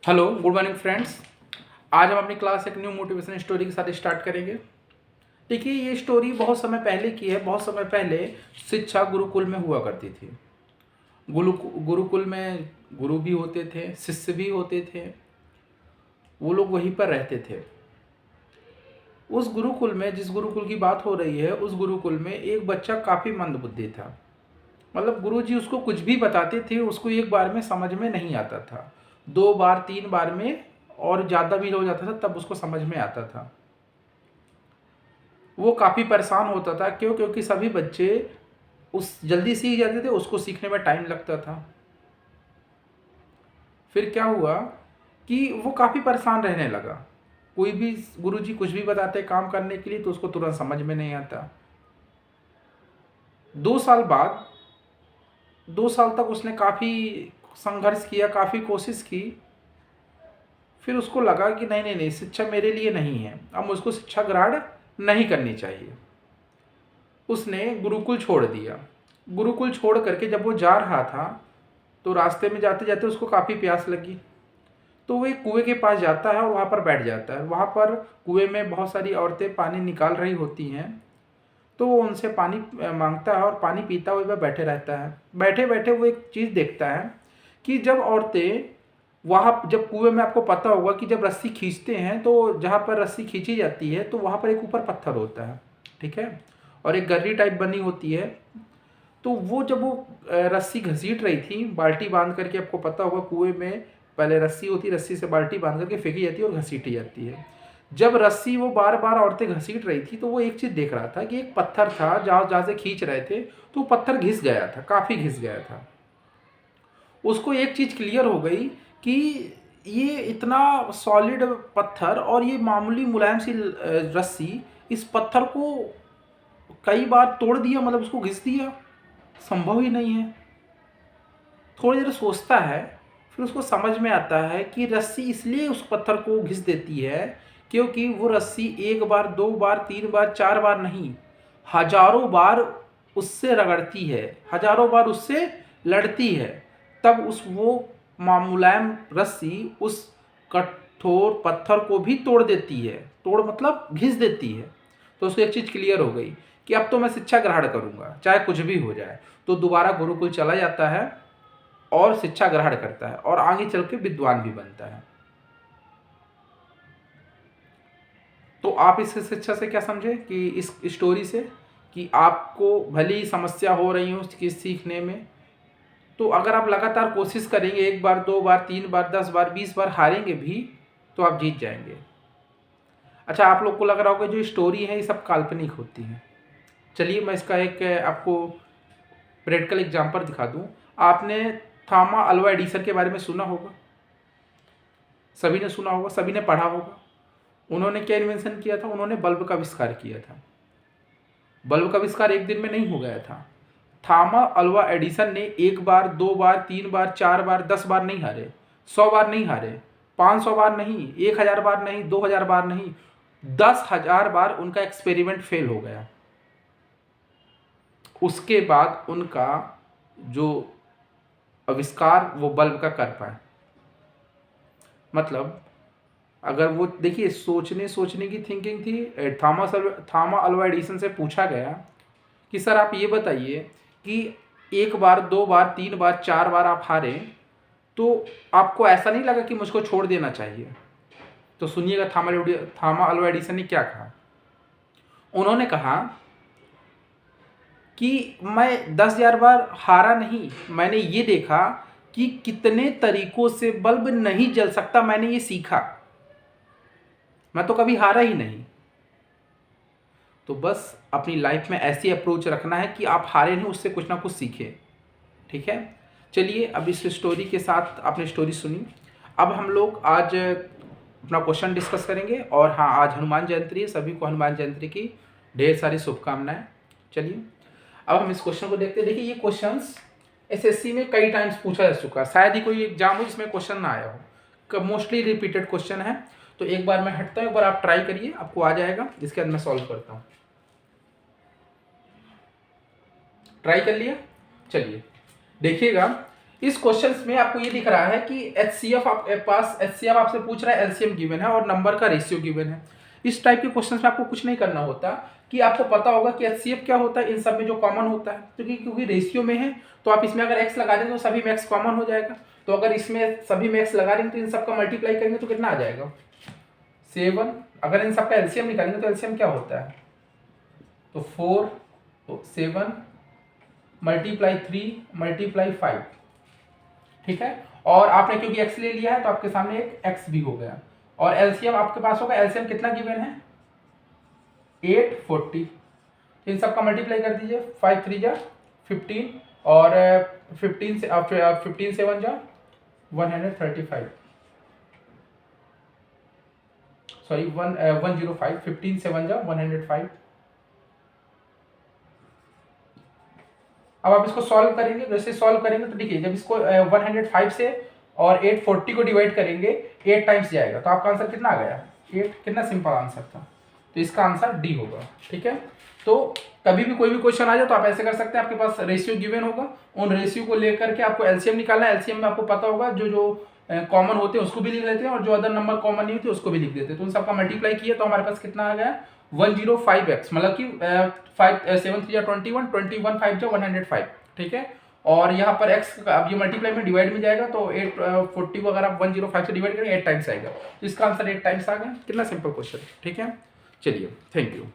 Hello, good morning friends. आज हम अपनी क्लास एक न्यू मोटिवेशन स्टोरी के साथ स्टार्ट करेंगे। देखिए, ये स्टोरी बहुत समय पहले की है। बहुत समय पहले शिक्षा गुरुकुल में हुआ करती थी। गुरुकुल में गुरु भी होते थे, शिष्य भी होते थे। वो लोग वहीं पर रहते थे। उस गुरुकुल में, जिस गुरुकुल की बात हो रही है, उस गुरुकुल में एक बच्चा काफ़ी मंदबुद्धि था। मतलब गुरुजी उसको कुछ भी बताते थे, उसको एक बार में समझ में नहीं आता था। 2 बार 3 बार में और ज़्यादा भी हो जाता था तब उसको समझ में आता था। वो काफ़ी परेशान होता था। क्यों? क्योंकि सभी बच्चे उस जल्दी सीख जाते थे, उसको सीखने में टाइम लगता था। फिर क्या हुआ कि वो काफ़ी परेशान रहने लगा। कोई भी गुरुजी कुछ भी बताते काम करने के लिए तो उसको तुरंत समझ में नहीं आता। 2 साल बाद 2 साल तक उसने काफ़ी संघर्ष किया, काफ़ी कोशिश की। फिर उसको लगा कि नहीं नहीं नहीं, शिक्षा मेरे लिए नहीं है, अब मुझको शिक्षा ग्रहण नहीं करनी चाहिए। उसने गुरुकुल छोड़ दिया। गुरुकुल छोड़ करके जब वो जा रहा था तो रास्ते में जाते जाते उसको काफ़ी प्यास लगी। तो वो एक कुएं के पास जाता है और वहाँ पर बैठ जाता है। वहाँ पर कुएं में बहुत सारी औरतें पानी निकाल रही होती हैं। तो वो उनसे पानी मांगता है और पानी पीता हुआ वह बैठे रहता है। बैठे बैठे वो एक चीज़ देखता है कि जब औरतें वहाँ, जब कुएं में, आपको पता होगा कि जब रस्सी खींचते हैं तो जहाँ पर रस्सी खींची जाती है तो वहाँ पर एक ऊपर पत्थर होता है, ठीक है, और एक गर्री टाइप बनी होती है। तो वो जब वो रस्सी घसीट रही थी बाल्टी बांध करके, आपको पता होगा कुएं में पहले रस्सी होती है, रस्सी से बाल्टी बांध करके फेंकी जाती है और घसीटी जाती है। जब रस्सी वो बार बार औरतें घसीट रही थी तो वो एक चीज़ देख रहा था कि एक पत्थर था, जहाँ जहाँ से खींच रहे थे तो पत्थर घिस गया था, काफ़ी घिस गया था। उसको एक चीज़ क्लियर हो गई कि ये इतना सॉलिड पत्थर और ये मामूली मुलायम सी रस्सी इस पत्थर को कई बार तोड़ दिया, मतलब उसको घिस दिया, संभव ही नहीं है। थोड़ी देर सोचता है, फिर उसको समझ में आता है कि रस्सी इसलिए उस पत्थर को घिस देती है क्योंकि वो रस्सी एक बार 2 बार 3 बार 4 बार नहीं, हजारों बार उससे रगड़ती है, हजारों बार उससे लड़ती है। तब उस वो मुलायम रस्सी उस कठोर पत्थर को भी तोड़ देती है। तोड़ मतलब घिस देती है। तो उसको एक चीज़ क्लियर हो गई कि अब तो मैं शिक्षा ग्रहण करूंगा, चाहे कुछ भी हो जाए। तो दोबारा गुरुकुल चला जाता है और शिक्षा ग्रहण करता है और आगे चल के विद्वान भी बनता है। तो आप इस शिक्षा से क्या समझे कि इस स्टोरी से, कि आपको भले ही समस्या हो रही हो उसकी सीखने में, तो अगर आप लगातार कोशिश करेंगे, 1 बार 2 बार 3 बार 10 बार 20 बार हारेंगे भी तो आप जीत जाएंगे। अच्छा, आप लोग को लग रहा होगा जो स्टोरी है ये सब काल्पनिक होती है। चलिए मैं इसका एक आपको प्रैक्टिकल एग्जांपल दिखा दूं। आपने थॉमस अल्वा एडिसन के बारे में सुना होगा, सभी ने सुना होगा, सभी ने पढ़ा होगा। उन्होंने क्या इन्वेंशन किया था? उन्होंने बल्ब का आविष्कार किया था। बल्ब का आविष्कार एक दिन में नहीं हो गया था। थॉमस अल्वा एडिसन ने 1 बार 2 बार 3 बार 4 बार 10 बार नहीं हारे, 100 बार नहीं हारे, 500 बार नहीं, 1000 बार नहीं, 2000 बार नहीं, 10,000 बार उनका एक्सपेरिमेंट फेल हो गया। उसके बाद उनका जो आविष्कार वो बल्ब का कर पाए। मतलब अगर वो, देखिए, सोचने की थिंकिंग थी। थॉमस अल्वा एडिसन से पूछा गया कि सर आप ये बताइए कि 1 बार 2 बार 3 बार 4 बार आप हारे तो आपको ऐसा नहीं लगा कि मुझको छोड़ देना चाहिए? तो सुनिएगा थॉमस अल्वा एडिसन ने क्या कहा। उन्होंने कहा कि मैं 10,000 बार हारा नहीं, मैंने ये देखा कि कितने तरीकों से बल्ब नहीं जल सकता, मैंने ये सीखा। मैं तो कभी हारा ही नहीं। तो बस अपनी लाइफ में ऐसी अप्रोच रखना है कि आप हारे नहीं, उससे कुछ ना कुछ सीखें। ठीक है, चलिए अब इस स्टोरी के साथ आपने स्टोरी सुनी। अब हम लोग आज अपना क्वेश्चन डिस्कस करेंगे। और हाँ, आज हनुमान जयंती है, सभी को हनुमान जयंती की ढेर सारी शुभकामनाएं। चलिए अब हम इस क्वेश्चन को देखते हैं। देखिए, ये क्वेश्चंस एसएससी में कई टाइम्स पूछा जा चुका है, शायद ही कोई एग्जाम हो जिसमें क्वेश्चन ना आया हो। मोस्टली रिपीटेड क्वेश्चन है। तो एक बार मैं हटता हूँ, एक बार आप ट्राई करिए, आपको आ जाएगा। इसके बाद मैं सॉल्व करता हूँ। ट्राई कर लिया? चलिए देखिएगा, इस क्वेश्चन में आपको ये दिख रहा है कि एचसीएफ आपके पास, एचसीएफ आपसे पूछ रहा है, एलसीएम गिवन है और नंबर का रेशियो गिवन है। इस टाइप के क्वेश्चन में आपको कुछ नहीं करना होता, कि आपको पता होगा कि एचसीएफ क्या होता है इन सब में जो कॉमन होता है, क्योंकि रेशियो में है तो आप इसमें अगर एक्स लगा देंगे तो सभी में एक्स कॉमन हो जाएगा। तो अगर इसमें सभी में एक्स लगा देंगे तो इन सबका मल्टीप्लाई करेंगे तो कितना आ जाएगा 7। अगर इन सबका एलसीएम निकालेंगे तो एलसीएम क्या होता है, तो 4 तो 7 मल्टीप्लाई 3 मल्टीप्लाई 5, ठीक है। और आपने क्योंकि x ले लिया है तो आपके सामने एक x भी हो गया। और एलसीएम आपके पास होगा, एलसीएम कितना गिवन है 840, इन सबका मल्टीप्लाई कर दीजिए, 5 3 जा 15 और 15 से 15 7 जा 135, सॉरी 105, 15 7 जा 105। अब आप इसको सॉल्व करेंगे, जैसे सॉल्व करेंगे तो देखिए जब इसको 105 से और 840 को डिवाइड करेंगे 8 टाइम्स जाएगा तो आपका आंसर कितना आ गया 8। कितना सिंपल आंसर था, तो इसका आंसर डी होगा, ठीक है। तो कभी भी कोई भी क्वेश्चन आ जाए तो आप ऐसे कर सकते हैं, आपके पास रेशियो गिवन होगा, उन रेशियो को लेकर के आपको एलसीएम निकालना है। एलसीएम में आपको पता होगा जो जो कॉमन होते हैं उसको भी लिख लेते हैं और जो अदर नंबर कॉमन नहीं होते उसको भी लिख देते हैं। तो उन सबका मल्टीप्लाई किया तो हमारे पास कितना आ गया 105x, मतलब कि 5 7 3 21 21 5 जो 105, ठीक है। और यहाँ पर x अब ये मल्टीप्लाई में डिवाइड में जाएगा तो 840 को अगर आप 105 से डिवाइड करेंगे 8 टाइम्स आएगा, तो इसका आंसर 8 टाइम्स आ गया। कितना सिंपल क्वेश्चन, ठीक है। चलिए, थैंक यू।